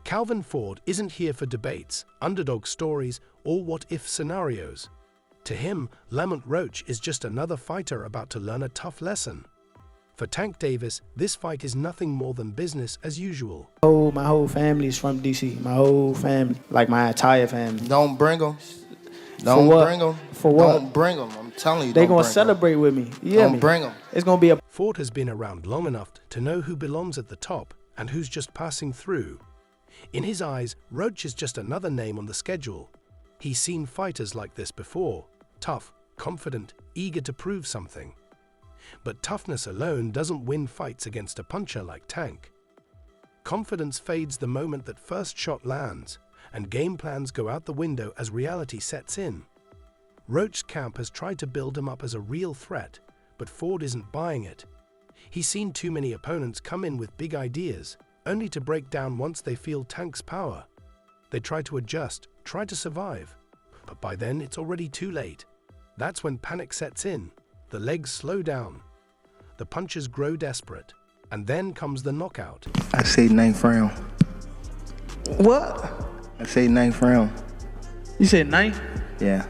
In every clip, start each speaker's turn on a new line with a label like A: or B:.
A: Calvin Ford isn't here for debates, underdog stories, or what-if scenarios. To him, Lamont Roach is just another fighter about to learn a tough lesson. For Tank Davis, this fight is nothing more than business as usual.
B: My whole family's from DC. My whole family, like my entire family.
C: Don't bring them. Don't bring them.
B: For what?
C: Don't bring them. I'm telling you,
B: they
C: don't
B: gonna celebrate with me.
C: Don't bring them.
B: It's gonna be a.
A: Ford has been around long enough to know who belongs at the top and who's just passing through. In his eyes, Roach is just another name on the schedule. He's seen fighters like this before. Tough, confident, eager to prove something. But toughness alone doesn't win fights against a puncher like Tank. Confidence fades the moment that first shot lands, and game plans go out the window as reality sets in. Roach's camp has tried to build him up as a real threat, but Ford isn't buying it. He's seen too many opponents come in with big ideas, only to break down once they feel Tank's power. They try to adjust, try to survive, but by then it's already too late. That's when panic sets in. The legs slow down, the punches grow desperate, and then comes the knockout.
C: I say 9th round.
B: What?
C: I say 9th round.
B: You said 9th?
C: Yeah.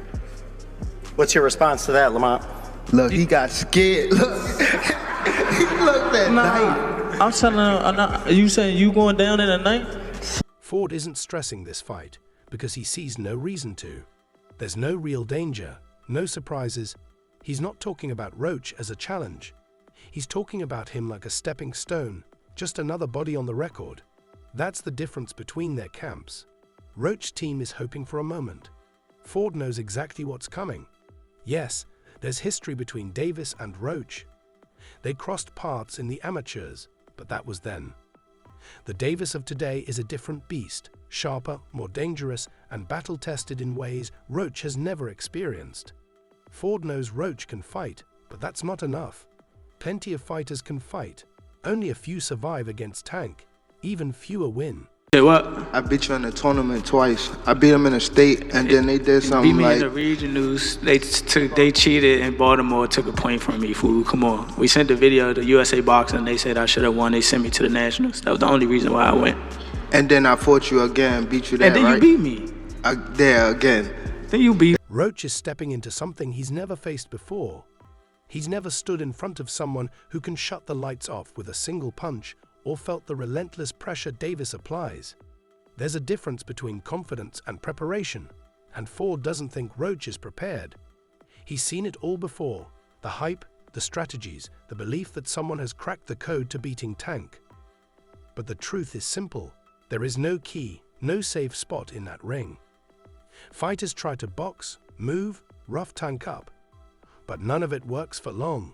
D: What's your response to that, Lamont?
C: Look, he got scared. Look, he looked at 9th.
B: I'm telling you, you saying you going down in a 9th?
A: Ford isn't stressing this fight because he sees no reason to. There's no real danger, no surprises. He's not talking about Roach as a challenge. He's talking about him like a stepping stone, just another body on the record. That's the difference between their camps. Roach's team is hoping for a moment. Ford knows exactly what's coming. Yes, there's history between Davis and Roach. They crossed paths in the amateurs, but that was then. The Davis of today is a different beast, sharper, more dangerous, and battle-tested in ways Roach has never experienced. Ford knows Roach can fight, but that's not enough. Plenty of fighters can fight. Only a few survive against Tank. Even fewer win.
E: Say what?
C: I beat you in the tournament twice. I beat him in the state, and then they did something
E: beat me
C: like...
E: in the regionals. They cheated in Baltimore, took a point from me, fool. Come on. We sent the video to USA Boxing. They said I should have won. They sent me to the Nationals. That was the only reason why I went.
C: And then I fought you again, beat you there,
E: and then
C: right?
E: you beat me.
C: There again.
E: Then you beat.
A: Roach is stepping into something he's never faced before. He's never stood in front of someone who can shut the lights off with a single punch or felt the relentless pressure Davis applies. There's a difference between confidence and preparation, and Ford doesn't think Roach is prepared. He's seen it all before: the hype, the strategies, the belief that someone has cracked the code to beating Tank. But the truth is simple. There is no key, no safe spot in that ring. Fighters try to box, move, rough Tank up, but none of it works for long.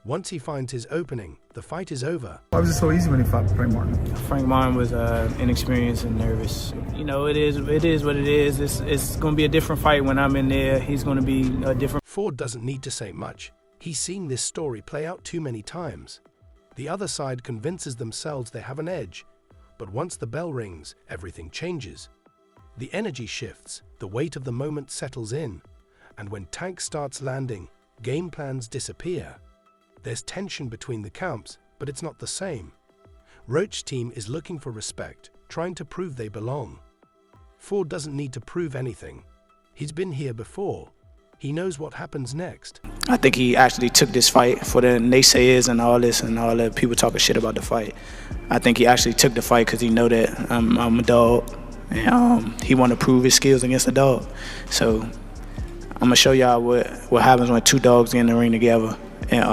A: Once he finds his opening, the fight is over.
F: Why was it so easy when he fought Frank Martin?
B: Frank Martin was inexperienced and nervous. You know, it is what it is. It's going to be a different fight when I'm in there. He's going to be a different...
A: Ford doesn't need to say much. He's seen this story play out too many times. The other side convinces themselves they have an edge, but once the bell rings, everything changes. The energy shifts, the weight of the moment settles in, and when Tank starts landing, game plans disappear. There's tension between the camps, but it's not the same. Roach's team is looking for respect, trying to prove they belong. Ford doesn't need to prove anything. He's been here before. He knows what happens next.
E: I think he actually took this fight for the naysayers and all this and all the people talking shit about the fight. I think he actually took the fight because he know that I'm a dog, and he want to prove his skills against a dog. So I'm gonna show y'all what happens when two dogs get in the ring together. And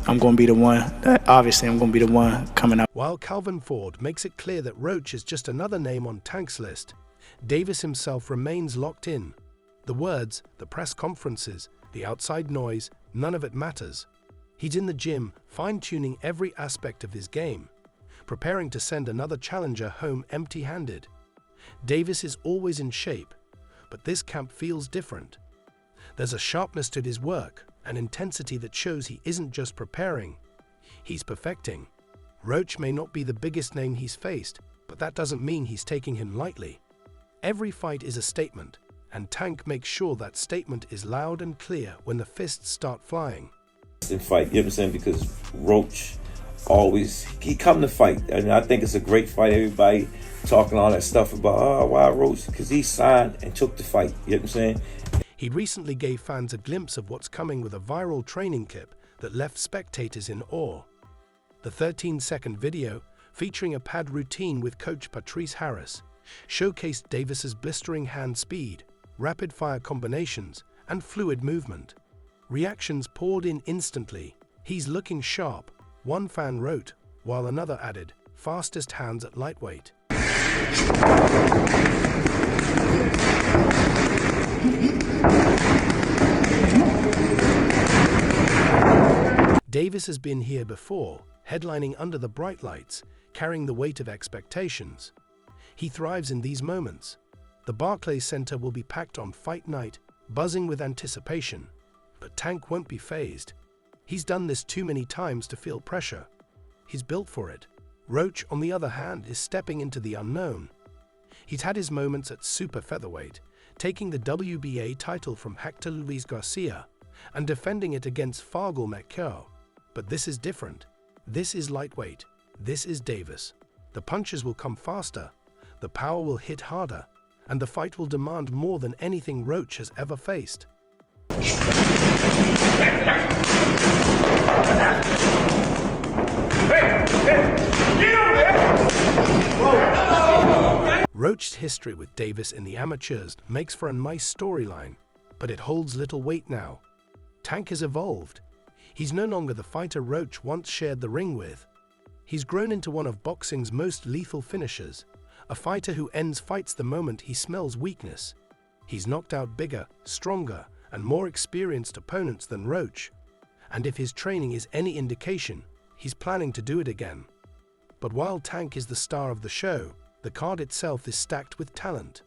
E: I'm going to be the one, obviously I'm going to be the one coming out.
A: While Calvin Ford makes it clear that Roach is just another name on Tank's list, Davis himself remains locked in. The words, the press conferences, the outside noise, none of it matters. He's in the gym, fine-tuning every aspect of his game, preparing to send another challenger home empty-handed. Davis is always in shape, but this camp feels different. There's a sharpness to his work, an intensity that shows he isn't just preparing, he's perfecting. Roach may not be the biggest name he's faced, but that doesn't mean he's taking him lightly. Every fight is a statement, and Tank makes sure that statement is loud and clear when the fists start flying.
G: Fight, you know what I'm saying? Because Roach he come to fight, and I think it's a great fight. Everybody talking all that stuff about why Roach, because he signed and took the fight. You know what I'm saying?
A: He recently gave fans a glimpse of what's coming with a viral training clip that left spectators in awe. The 13-second video, featuring a pad routine with coach Patrice Harris, showcased Davis's blistering hand speed, rapid-fire combinations, and fluid movement. Reactions poured in instantly. "He's looking sharp," one fan wrote, while another added, "fastest hands at lightweight." Davis has been here before, headlining under the bright lights, carrying the weight of expectations. He thrives in these moments. The Barclays Center will be packed on fight night, buzzing with anticipation. But Tank won't be fazed. He's done this too many times to feel pressure. He's built for it. Roach, on the other hand, is stepping into the unknown. He's had his moments at super featherweight, taking the WBA title from Hector Luis Garcia and defending it against Fargal Mekyo. But this is different. This is lightweight. This is Davis. The punches will come faster, the power will hit harder, and the fight will demand more than anything Roach has ever faced. Roach's history with Davis in the amateurs makes for a nice storyline, but it holds little weight now. Tank has evolved. He's no longer the fighter Roach once shared the ring with. He's grown into one of boxing's most lethal finishers, a fighter who ends fights the moment he smells weakness. He's knocked out bigger, stronger, and more experienced opponents than Roach. And if his training is any indication, he's planning to do it again. But while Tank is the star of the show, the card itself is stacked with talent.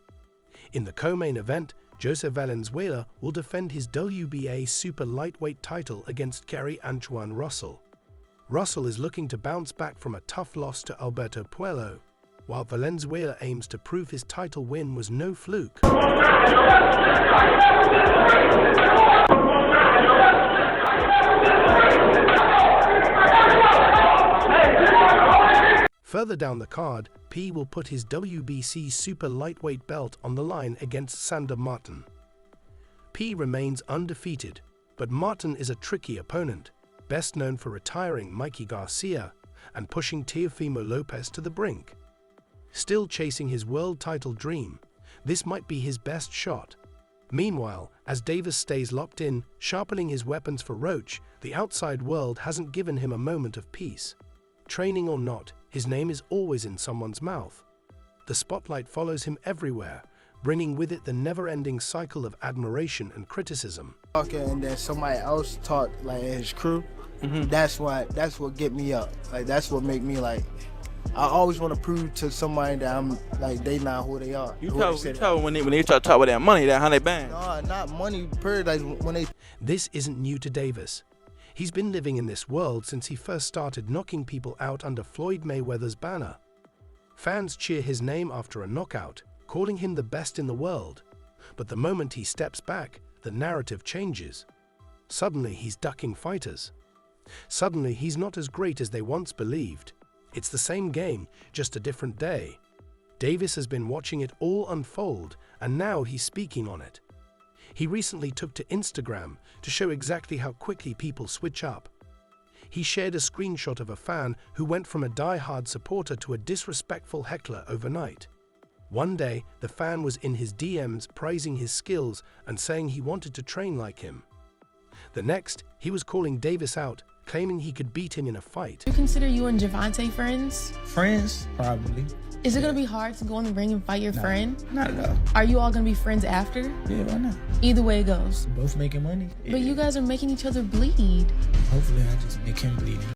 A: In the co-main event, Joseph Valenzuela will defend his WBA super lightweight title against Gary Antoine Russell. Russell is looking to bounce back from a tough loss to Alberto Puello, while Valenzuela aims to prove his title win was no fluke. Further down the card, P will put his WBC super lightweight belt on the line against Sander Martin. P remains undefeated, but Martin is a tricky opponent, best known for retiring Mikey Garcia and pushing Teofimo Lopez to the brink. Still chasing his world title dream, this might be his best shot. Meanwhile, as Davis stays locked in, sharpening his weapons for Roach, the outside world hasn't given him a moment of peace. Training or not, his name is always in someone's mouth. The spotlight follows him everywhere, bringing with it the never-ending cycle of admiration and criticism.
H: And then somebody else talk like his crew. That's what get me up. Like that's what make me like. I always want to prove to somebody that I'm like they not who they are.
I: You tell when they try to talk about that money, that 100 bang.
H: No, not money. Like when they.
A: This isn't new to Davis. He's been living in this world since he first started knocking people out under Floyd Mayweather's banner. Fans cheer his name after a knockout, calling him the best in the world. But the moment he steps back, the narrative changes. Suddenly he's ducking fighters. Suddenly he's not as great as they once believed. It's the same game, just a different day. Davis has been watching it all unfold, and now he's speaking on it. He recently took to Instagram to show exactly how quickly people switch up. He shared a screenshot of a fan who went from a die-hard supporter to a disrespectful heckler overnight. One day, the fan was in his DMs praising his skills and saying he wanted to train like him. The next, he was calling Davis out, claiming he could beat him in a fight.
J: Do you consider you and Gervonta friends?
F: Friends? Probably.
J: Is it going to be hard to go in the ring and fight your friend?
F: Not at all.
J: Are you all going to be friends after?
F: Yeah, why not?
J: Either way it goes.
F: Both making money.
J: But you guys are making each other bleed.
F: Hopefully I just make him bleed.